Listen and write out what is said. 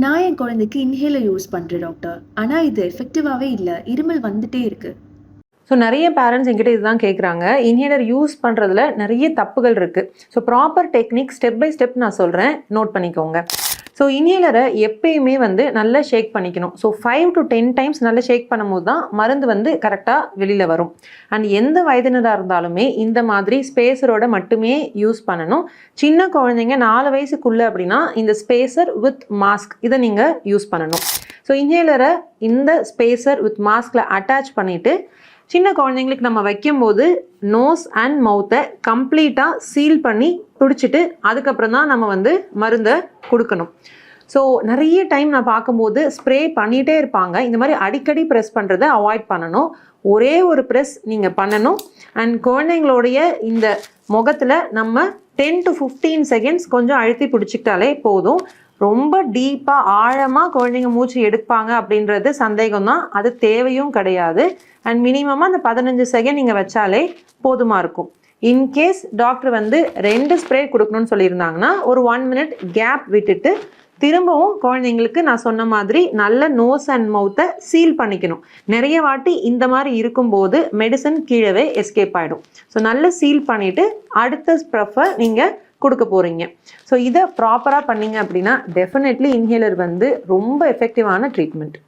நான் என் குழந்தைக்கு inhaler use பண்றேன் டாக்டர். ஆனா இது எஃபெக்டிவாவே இல்ல. இருமல் வந்துட்டே இருக்கு. ஸோ நிறைய பேரண்ட்ஸ் என்கிட்ட இதுதான் கேட்குறாங்க. இன்ஹேலர் யூஸ் பண்ணுறதுல நிறைய தப்புகள் இருக்குது. So proper technique step by step நான் சொல்கிறேன், நோட் பண்ணிக்கோங்க. ஸோ இன்ஹேலரை எப்பயுமே நல்லா ஷேக் பண்ணிக்கணும். ஸோ 5 to 10 டைம்ஸ் நல்லா ஷேக் பண்ணும்போது தான் மருந்து கரெக்டாக வெளியில் வரும். அண்ட் எந்த வயதினராக இருந்தாலுமே இந்த மாதிரி ஸ்பேசரோட மட்டுமே யூஸ் பண்ணணும். சின்ன குழந்தைங்க 4 வயசுக்குள்ளே அப்படின்னா இந்த ஸ்பேசர் வித் மாஸ்க் இதை நீங்கள் யூஸ் பண்ணணும். ஸோ இன்ஹேலரை இந்த ஸ்பேசர் வித் மாஸ்கில் அட்டாச் பண்ணிவிட்டு சின்ன குழந்தைங்களுக்கு நம்ம வைக்கும்போது நோஸ் அண்ட் மவுத்தை கம்ப்ளீட்டாக சீல் பண்ணி பிடிச்சிட்டு அதுக்கப்புறம் தான் நம்ம மருந்தை கொடுக்கணும். ஸோ நிறைய டைம் நான் பார்க்கும்போது ஸ்ப்ரே பண்ணிகிட்டே இருப்பாங்க. இந்த மாதிரி அடிக்கடி ப்ரெஸ் பண்ணுறதை அவாய்ட் பண்ணணும். ஒரே ஒரு ப்ரெஸ் நீங்கள் பண்ணணும். அண்ட் குழந்தைங்களுடைய இந்த முகத்தில் நம்ம 10 to 15 செகண்ட்ஸ் கொஞ்சம் அழுத்தி பிடிச்சிக்கிட்டாலே போதும். ரொம்ப டீப்பாக ஆழமாக குழந்தைங்க மூச்சு எடுப்பாங்க அப்படின்றது சந்தேகம் தான். அது தேவையும் கிடையாது. அண்ட் மினிமமாக அந்த 15 செகண்ட் நீங்கள் வச்சாலே போதுமாக இருக்கும். இன்கேஸ் டாக்டர் 2 ஸ்ப்ரே கொடுக்கணும்னு சொல்லியிருந்தாங்கன்னா ஒரு 1 மினிட் கேப் விட்டுட்டு திரும்பவும் குழந்தைங்களுக்கு நான் சொன்ன மாதிரி நல்ல நோஸ் அண்ட் மவுத்தை சீல் பண்ணிக்கணும். நிறைய வாட்டி இந்த மாதிரி இருக்கும்போது மெடிசன் கீழவே எஸ்கேப் ஆகிடும். ஸோ நல்லா சீல் பண்ணிவிட்டு அடுத்த ஸ்ப்ரஃபை நீங்கள் கொடுக்க போகிறீங்க. ஸோ இதை ப்ராப்பராக பண்ணிங்க அப்படின்னா டெஃபினெட்லி இன்ஹேலர் ரொம்ப எஃபெக்டிவான ட்ரீட்மெண்ட்.